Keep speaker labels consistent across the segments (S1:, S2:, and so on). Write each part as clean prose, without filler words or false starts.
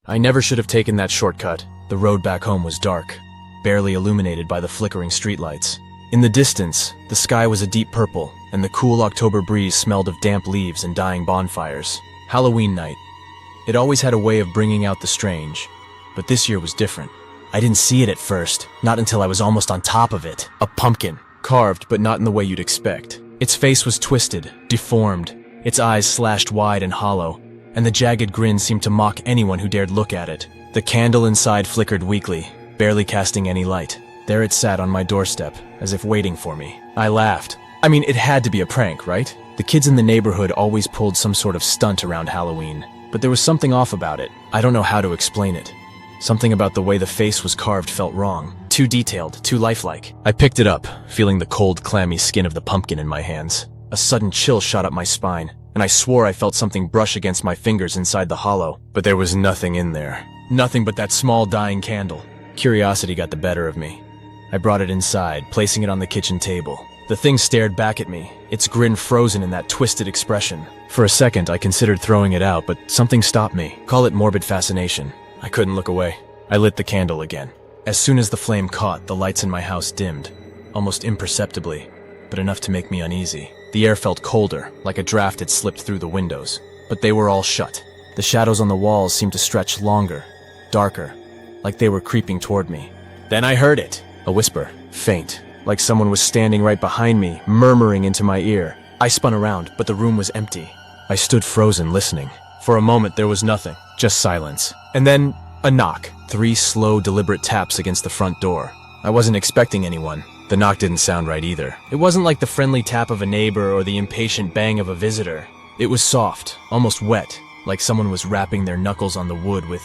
S1: I never should have taken that shortcut. The road back home was dark, barely illuminated by the flickering streetlights. In the distance, the sky was a deep purple, and the cool October breeze smelled of damp leaves and dying bonfires. Halloween night. It always had a way of bringing out the strange, but this year was different. I didn't see it at first, not until I was almost on top of it. A pumpkin, carved but not in the way you'd expect. Its face was twisted, deformed, its eyes slashed wide and hollow, and the jagged grin seemed to mock anyone who dared look at it. The candle inside flickered weakly, barely casting any light. There it sat on my doorstep, as if waiting for me. I laughed. I mean, it had to be a prank, right? The kids in the neighborhood always pulled some sort of stunt around Halloween, but there was something off about it. I don't know how to explain it. Something about the way the face was carved felt wrong. Too detailed, too lifelike. I picked it up, feeling the cold, clammy skin of the pumpkin in my hands. A sudden chill shot up my spine, and I swore I felt something brush against my fingers inside the hollow. But there was nothing in there. Nothing but that small dying candle. Curiosity got the better of me. I brought it inside, placing it on the kitchen table. The thing stared back at me, its grin frozen in that twisted expression. For a second, I considered throwing it out, but something stopped me. Call it morbid fascination. I couldn't look away. I lit the candle again. As soon as the flame caught, the lights in my house dimmed, almost imperceptibly, but enough to make me uneasy. The air felt colder, like a draft had slipped through the windows, but they were all shut. The shadows on the walls seemed to stretch longer, darker, like they were creeping toward me. Then I heard it, a whisper, faint, like someone was standing right behind me, murmuring into my ear. I spun around, but the room was empty. I stood frozen, listening. For a moment, there was nothing, just silence. And then, a knock. 3 slow, deliberate taps against the front door. I wasn't expecting anyone. The knock didn't sound right either. It wasn't like the friendly tap of a neighbor or the impatient bang of a visitor. It was soft, almost wet, like someone was rapping their knuckles on the wood with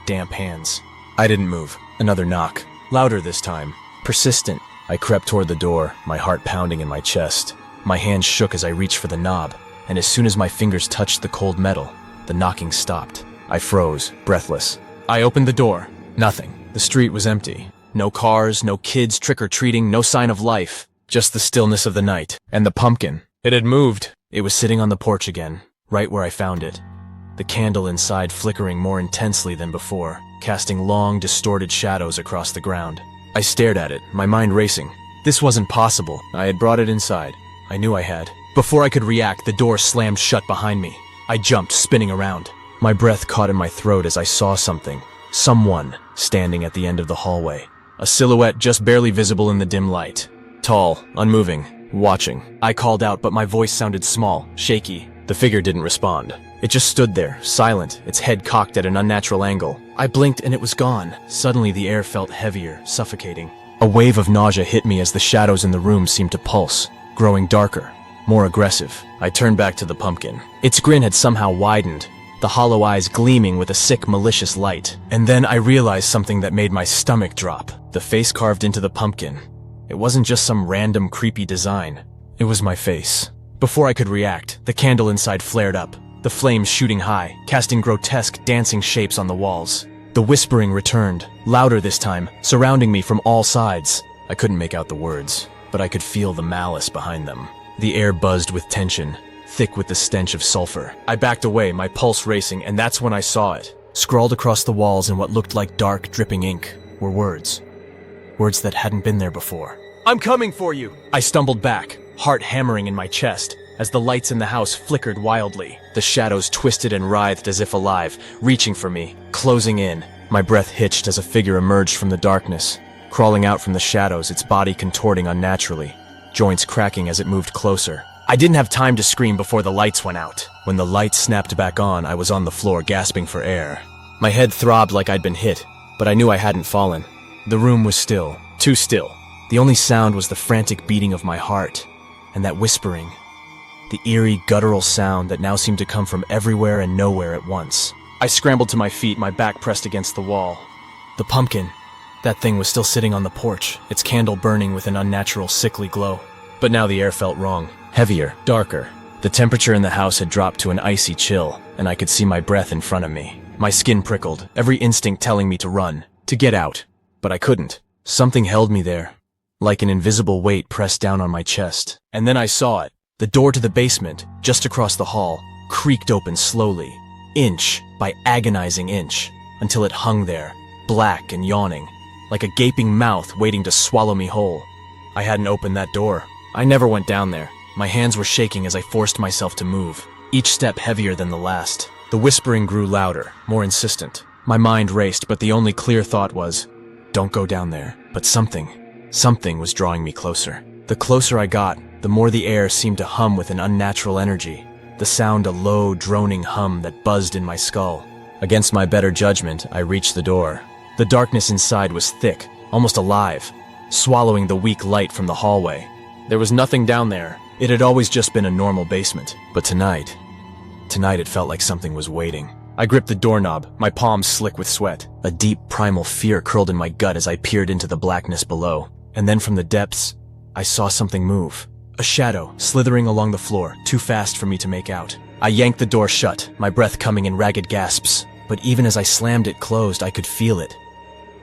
S1: damp hands. I didn't move. Another knock. Louder this time. Persistent. I crept toward the door, my heart pounding in my chest. My hands shook as I reached for the knob, and as soon as my fingers touched the cold metal, the knocking stopped. I froze, breathless. I opened the door. Nothing. The street was empty. No cars, no kids trick-or-treating, no sign of life. Just the stillness of the night. And the pumpkin. It had moved. It was sitting on the porch again, right where I found it. The candle inside flickering more intensely than before, casting long, distorted shadows across the ground. I stared at it, my mind racing. This wasn't possible. I had brought it inside. I knew I had. Before I could react, the door slammed shut behind me. I jumped, spinning around. My breath caught in my throat as I saw something. Someone standing at the end of the hallway. A silhouette just barely visible in the dim light. Tall, unmoving, watching. I called out, but my voice sounded small, shaky. The figure didn't respond. It just stood there, silent, its head cocked at an unnatural angle. I blinked and it was gone. Suddenly the air felt heavier, suffocating. A wave of nausea hit me as the shadows in the room seemed to pulse, growing darker, more aggressive. I turned back to the pumpkin. Its grin had somehow widened, the hollow eyes gleaming with a sick, malicious light. And then I realized something that made my stomach drop. The face carved into the pumpkin. It wasn't just some random, creepy design. It was my face. Before I could react, the candle inside flared up, the flames shooting high, casting grotesque, dancing shapes on the walls. The whispering returned, louder this time, surrounding me from all sides. I couldn't make out the words, but I could feel the malice behind them. The air buzzed with tension, thick with the stench of sulfur. I backed away, my pulse racing, and that's when I saw it. Scrawled across the walls in what looked like dark, dripping ink were words. Words that hadn't been there before. "I'm coming for you!" I stumbled back, heart hammering in my chest, as the lights in the house flickered wildly. The shadows twisted and writhed as if alive, reaching for me, closing in. My breath hitched as a figure emerged from the darkness, crawling out from the shadows, its body contorting unnaturally, joints cracking as it moved closer. I didn't have time to scream before the lights went out. When the lights snapped back on, I was on the floor gasping for air. My head throbbed like I'd been hit, but I knew I hadn't fallen. The room was still, too still. The only sound was the frantic beating of my heart, and that whispering. The eerie, guttural sound that now seemed to come from everywhere and nowhere at once. I scrambled to my feet, my back pressed against the wall. The pumpkin. That thing was still sitting on the porch, its candle burning with an unnatural, sickly glow. But now the air felt wrong. Heavier, darker. The temperature in the house had dropped to an icy chill, and I could see my breath in front of me. My skin prickled, every instinct telling me to run, to get out. But I couldn't. Something held me there, like an invisible weight pressed down on my chest. And then I saw it. The door to the basement, just across the hall, creaked open slowly, inch by agonizing inch. until it hung there, black and yawning, like a gaping mouth waiting to swallow me whole. I hadn't opened that door. I never went down there. My hands were shaking as I forced myself to move, each step heavier than the last. The whispering grew louder, more insistent. My mind raced, but the only clear thought was, don't go down there. But something was drawing me closer. The closer I got, the more the air seemed to hum with an unnatural energy. The sound a low, droning hum that buzzed in my skull. Against my better judgment, I reached the door. The darkness inside was thick, almost alive, swallowing the weak light from the hallway. There was nothing down there. It had always just been a normal basement. But tonight it felt like something was waiting. I gripped the doorknob, my palms slick with sweat. A deep, primal fear curled in my gut as I peered into the blackness below. And then from the depths, I saw something move. A shadow, slithering along the floor, too fast for me to make out. I yanked the door shut, my breath coming in ragged gasps. But even as I slammed it closed, I could feel it.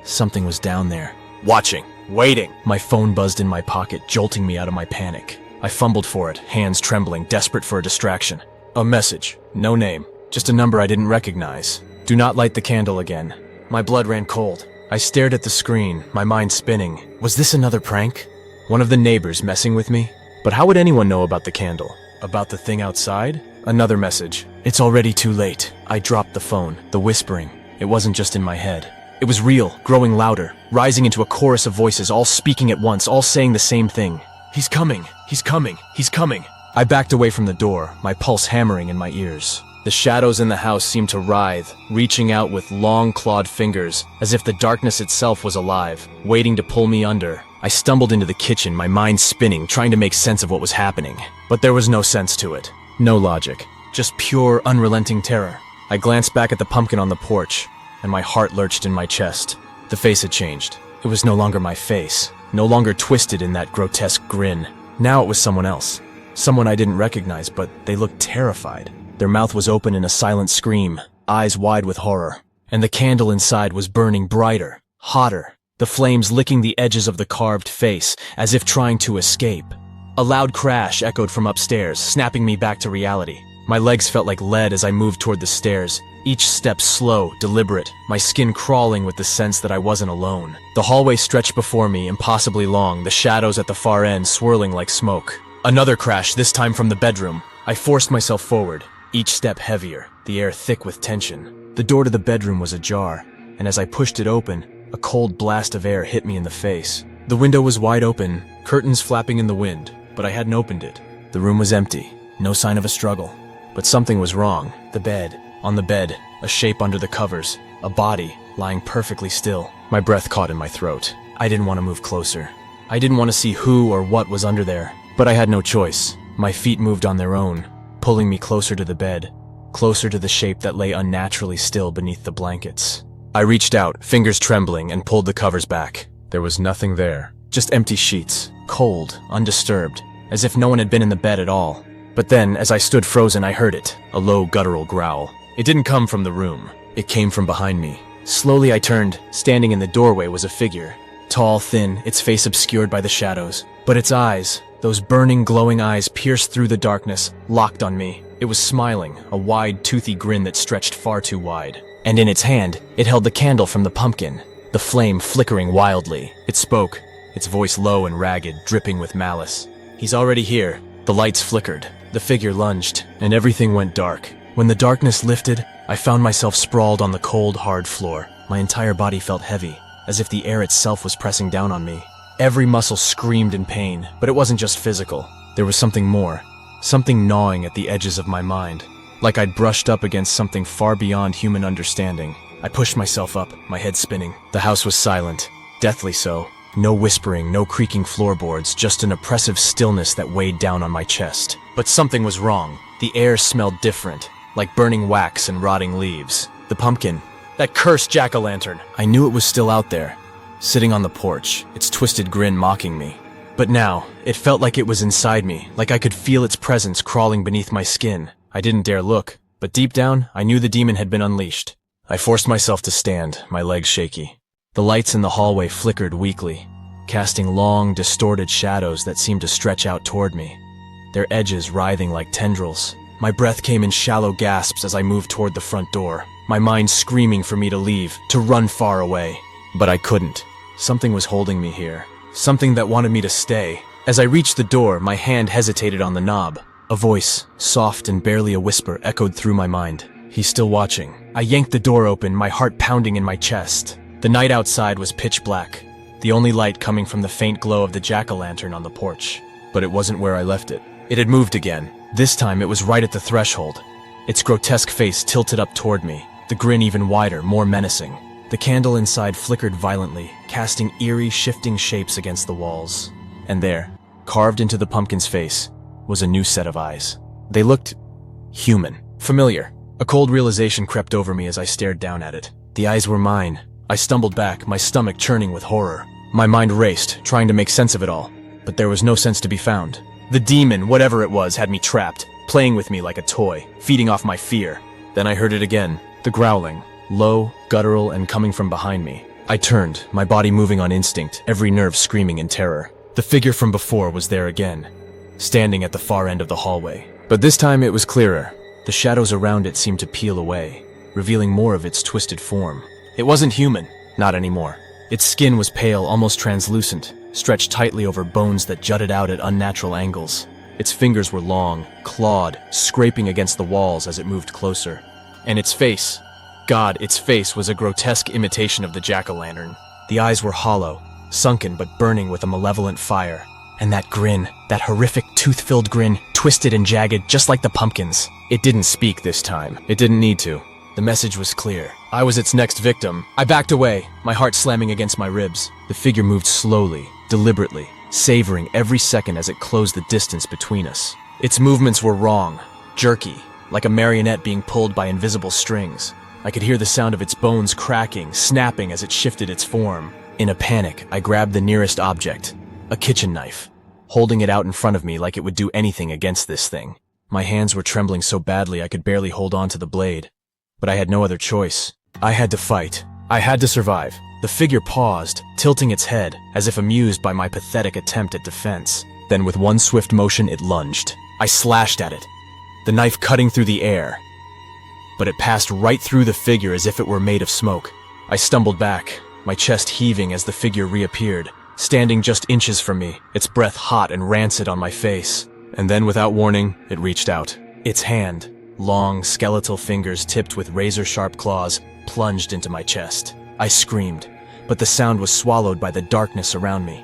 S1: Something was down there. Watching. Waiting. My phone buzzed in my pocket, jolting me out of my panic. I fumbled for it, hands trembling, desperate for a distraction. A message. No name. Just a number I didn't recognize. Do not light the candle again. My blood ran cold. I stared at the screen, my mind spinning. Was this another prank? One of the neighbors messing with me? But how would anyone know about the candle? About the thing outside? Another message. It's already too late. I dropped the phone. The whispering. It wasn't just in my head. It was real, growing louder, rising into a chorus of voices, all speaking at once, all saying the same thing. He's coming. He's coming. He's coming. I backed away from the door, my pulse hammering in my ears. The shadows in the house seemed to writhe, reaching out with long clawed fingers, as if the darkness itself was alive, waiting to pull me under. I stumbled into the kitchen, my mind spinning, trying to make sense of what was happening. But there was no sense to it. No logic. Just pure, unrelenting terror. I glanced back at the pumpkin on the porch, and my heart lurched in my chest. The face had changed. It was no longer my face, no longer twisted in that grotesque grin. Now it was someone else. Someone I didn't recognize, but they looked terrified. Their mouth was open in a silent scream, eyes wide with horror. And the candle inside was burning brighter, hotter, the flames licking the edges of the carved face, as if trying to escape. A loud crash echoed from upstairs, snapping me back to reality. My legs felt like lead as I moved toward the stairs, each step slow, deliberate, my skin crawling with the sense that I wasn't alone. The hallway stretched before me, impossibly long, the shadows at the far end swirling like smoke. Another crash, this time from the bedroom. I forced myself forward, each step heavier, the air thick with tension. The door to the bedroom was ajar, and as I pushed it open, a cold blast of air hit me in the face. The window was wide open, curtains flapping in the wind, but I hadn't opened it. The room was empty, no sign of a struggle. But something was wrong. The bed. On the bed, a shape under the covers, a body lying perfectly still. My breath caught in my throat. I didn't want to move closer. I didn't want to see who or what was under there. But I had no choice. My feet moved on their own, pulling me closer to the bed, closer to the shape that lay unnaturally still beneath the blankets. I reached out, fingers trembling, and pulled the covers back. There was nothing there. Just empty sheets, cold, undisturbed, as if no one had been in the bed at all. But then, as I stood frozen, I heard it, a low guttural growl. It didn't come from the room. It came from behind me. Slowly I turned. Standing in the doorway was a figure. Tall, thin, its face obscured by the shadows. But its eyes, those burning, glowing eyes pierced through the darkness, locked on me. It was smiling, a wide, toothy grin that stretched far too wide. And in its hand, it held the candle from the pumpkin, the flame flickering wildly. It spoke, its voice low and ragged, dripping with malice. He's already here. The lights flickered. The figure lunged, and everything went dark. When the darkness lifted, I found myself sprawled on the cold, hard floor. My entire body felt heavy, as if the air itself was pressing down on me. Every muscle screamed in pain, but it wasn't just physical. There was something more, something gnawing at the edges of my mind, like I'd brushed up against something far beyond human understanding. I pushed myself up, my head spinning. The house was silent, deathly so. No whispering, no creaking floorboards, just an oppressive stillness that weighed down on my chest. But something was wrong. The air smelled different, like burning wax and rotting leaves. The pumpkin, that cursed jack-o'-lantern. I knew it was still out there, sitting on the porch, its twisted grin mocking me. But now, it felt like it was inside me, like I could feel its presence crawling beneath my skin. I didn't dare look, but deep down, I knew the demon had been unleashed. I forced myself to stand, my legs shaky. The lights in the hallway flickered weakly, casting long, distorted shadows that seemed to stretch out toward me, their edges writhing like tendrils. My breath came in shallow gasps as I moved toward the front door. my mind screaming for me to leave, to run far away. But I couldn't. Something was holding me here. Something that wanted me to stay. As I reached the door, my hand hesitated on the knob. A voice, soft and barely a whisper, echoed through my mind. He's still watching. I yanked the door open, my heart pounding in my chest. The night outside was pitch black, the only light coming from the faint glow of the jack-o'-lantern on the porch. But it wasn't where I left it. It had moved again. This time it was right at the threshold. Its grotesque face tilted up toward me, the grin even wider, more menacing. The candle inside flickered violently, casting eerie, shifting shapes against the walls. And there, carved into the pumpkin's face, was a new set of eyes. They looked human, familiar. A cold realization crept over me as I stared down at it. The eyes were mine. I stumbled back, my stomach churning with horror. My mind raced, trying to make sense of it all, but there was no sense to be found. The demon, whatever it was, had me trapped, playing with me like a toy, feeding off my fear. Then I heard it again, the growling, low, guttural, and coming from behind me. I turned, my body moving on instinct, every nerve screaming in terror. The figure from before was there again, standing at the far end of the hallway. But this time it was clearer. The shadows around it seemed to peel away, revealing more of its twisted form. It wasn't human, not anymore. Its skin was pale, almost translucent, stretched tightly over bones that jutted out at unnatural angles. Its fingers were long, clawed, scraping against the walls as it moved closer. And its face, God, its face was a grotesque imitation of the jack-o'-lantern. The eyes were hollow, sunken but burning with a malevolent fire. And that grin, that horrific tooth-filled grin, twisted and jagged just like the pumpkins. It didn't speak this time. It didn't need to. The message was clear. I was its next victim. I backed away, my heart slamming against my ribs. The figure moved slowly, deliberately, savoring every second as it closed the distance between us. Its movements were wrong, jerky, like a marionette being pulled by invisible strings. I could hear the sound of its bones cracking, snapping as it shifted its form. In a panic, I grabbed the nearest object, a kitchen knife, holding it out in front of me like it would do anything against this thing. My hands were trembling so badly I could barely hold on to the blade. But I had no other choice. I had to fight. I had to survive. The figure paused, tilting its head, as if amused by my pathetic attempt at defense. Then with one swift motion, it lunged. I slashed at it, the knife cutting through the air. But it passed right through the figure as if it were made of smoke. I stumbled back, my chest heaving as the figure reappeared, standing just inches from me, its breath hot and rancid on my face. And then, without warning, it reached out. Its hand, long, skeletal fingers tipped with razor-sharp claws, plunged into my chest. I screamed, but the sound was swallowed by the darkness around me.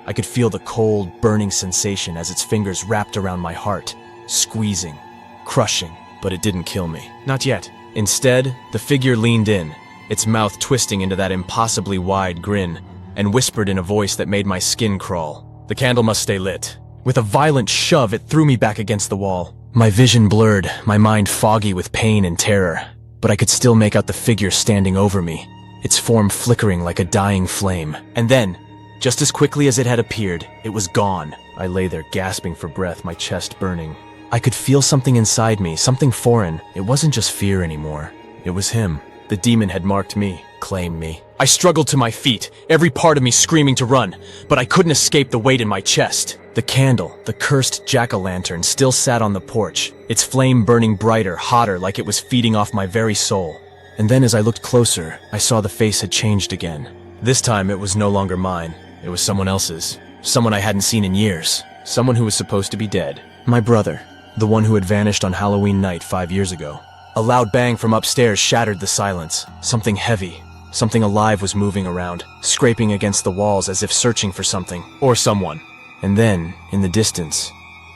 S1: I could feel the cold, burning sensation as its fingers wrapped around my heart, squeezing, crushing, but it didn't kill me. Not yet. Instead, the figure leaned in, its mouth twisting into that impossibly wide grin, and whispered in a voice that made my skin crawl. The candle must stay lit. With a violent shove, it threw me back against the wall. My vision blurred, my mind foggy with pain and terror, but I could still make out the figure standing over me, its form flickering like a dying flame. And then, just as quickly as it had appeared, it was gone. I lay there gasping for breath, my chest burning. I could feel something inside me, something foreign. It wasn't just fear anymore. It was him. The demon had marked me, claimed me. I struggled to my feet, every part of me screaming to run, but I couldn't escape the weight in my chest. The candle, the cursed jack-o'-lantern, still sat on the porch, its flame burning brighter, hotter, like it was feeding off my very soul. And then as I looked closer, I saw the face had changed again. This time it was no longer mine. It was someone else's. Someone I hadn't seen in years. Someone who was supposed to be dead. My brother, the one who had vanished on Halloween night 5 years ago. A loud bang from upstairs shattered the silence. Something heavy, something alive was moving around, scraping against the walls as if searching for something, or someone. And then, in the distance,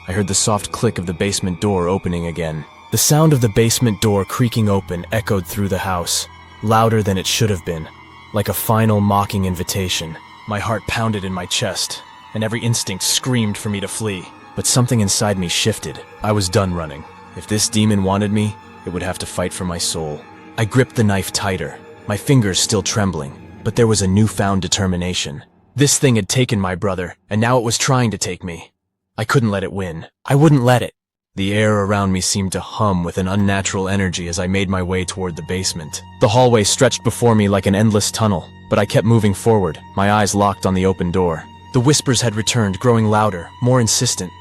S1: I heard the soft click of the basement door opening again. The sound of the basement door creaking open echoed through the house, louder than it should have been, like a final mocking invitation. My heart pounded in my chest, and every instinct screamed for me to flee. But something inside me shifted. I was done running. If this demon wanted me, it would have to fight for my soul. I gripped the knife tighter, my fingers still trembling, but there was a newfound determination. This thing had taken my brother, and now it was trying to take me. I couldn't let it win. I wouldn't let it. The air around me seemed to hum with an unnatural energy as I made my way toward the basement. The hallway stretched before me like an endless tunnel, but I kept moving forward, my eyes locked on the open door. The whispers had returned, growing louder, more insistent.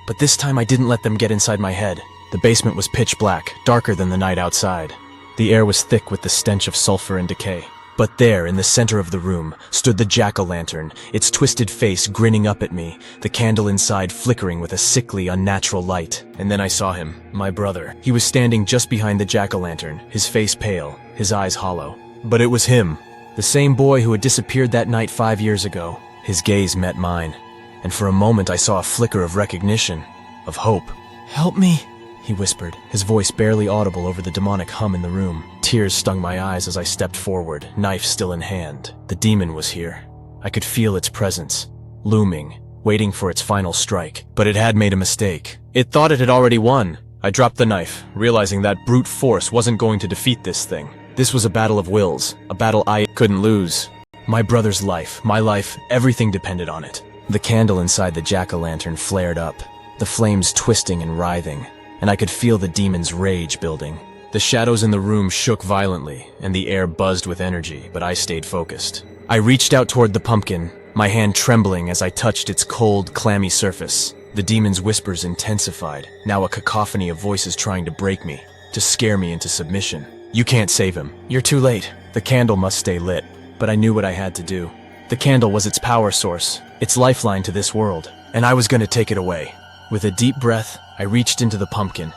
S1: But this time I didn't let them get inside my head. The basement was pitch black, darker than the night outside. The air was thick with the stench of sulfur and decay. But there, in the center of the room, stood the jack-o'-lantern, its twisted face grinning up at me, the candle inside flickering with a sickly, unnatural light. And then I saw him, my brother. He was standing just behind the jack-o'-lantern, his face pale, his eyes hollow. But it was him, the same boy who had disappeared that night 5 years ago. His gaze met mine, and for a moment I saw a flicker of recognition, of hope. "Help me," he whispered, his voice barely audible over the demonic hum in the room. Tears stung my eyes as I stepped forward, knife still in hand. The demon was here. I could feel its presence, looming, waiting for its final strike. But it had made a mistake. It thought it had already won. I dropped the knife, realizing that brute force wasn't going to defeat this thing. This was a battle of wills, a battle I couldn't lose. My brother's life, my life, everything depended on it. The candle inside the jack-o'-lantern flared up, the flames twisting and writhing, and I could feel the demon's rage building. The shadows in the room shook violently, and the air buzzed with energy, but I stayed focused. I reached out toward the pumpkin, my hand trembling as I touched its cold, clammy surface. The demon's whispers intensified, now a cacophony of voices trying to break me, to scare me into submission. "You can't save him. You're too late. The candle must stay lit." But I knew what I had to do. The candle was its power source, its lifeline to this world, and I was going to take it away. With a deep breath, I reached into the pumpkin,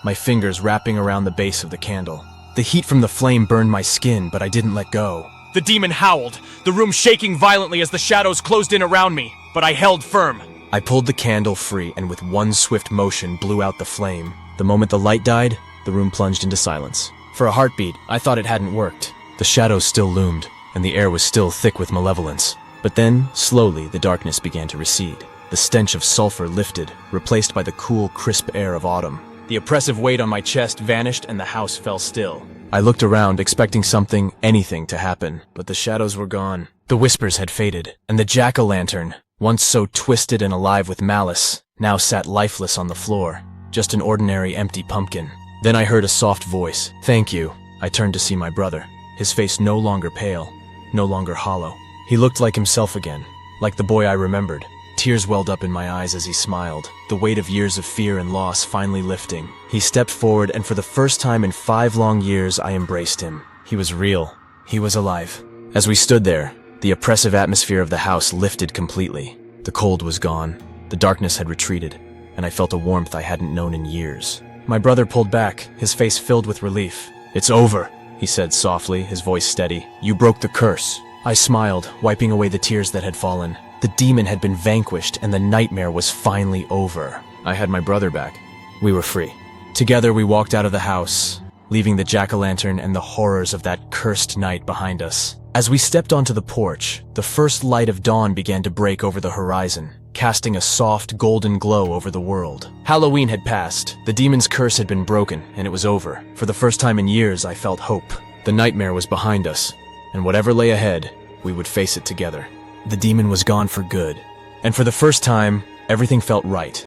S1: my fingers wrapping around the base of the candle. The heat from the flame burned my skin, but I didn't let go. The demon howled, the room shaking violently as the shadows closed in around me, but I held firm. I pulled the candle free and with one swift motion blew out the flame. The moment the light died, the room plunged into silence. For a heartbeat, I thought it hadn't worked. The shadows still loomed, and the air was still thick with malevolence. But then, slowly, the darkness began to recede. The stench of sulfur lifted, replaced by the cool, crisp air of autumn. The oppressive weight on my chest vanished and the house fell still. I looked around, expecting something, anything to happen, but the shadows were gone. The whispers had faded, and the jack-o'-lantern, once so twisted and alive with malice, now sat lifeless on the floor, just an ordinary empty pumpkin. Then I heard a soft voice. "Thank you." I turned to see my brother, his face no longer pale, no longer hollow. He looked like himself again, like the boy I remembered. Tears welled up in my eyes as he smiled, the weight of years of fear and loss finally lifting. He stepped forward, and for the first time in 5 long years, I embraced him. He was real. He was alive. As we stood there, the oppressive atmosphere of the house lifted completely. The cold was gone, the darkness had retreated, and I felt a warmth I hadn't known in years. My brother pulled back, his face filled with relief. "It's over," he said softly, his voice steady. "You broke the curse." I smiled, wiping away the tears that had fallen. The demon had been vanquished, and the nightmare was finally over. I had my brother back. We were free. Together we walked out of the house, leaving the jack-o'-lantern and the horrors of that cursed night behind us. As we stepped onto the porch, the first light of dawn began to break over the horizon, casting a soft, golden glow over the world. Halloween had passed, the demon's curse had been broken, and it was over. For the first time in years, I felt hope. The nightmare was behind us, and whatever lay ahead, we would face it together. The demon was gone for good, and for the first time, everything felt right.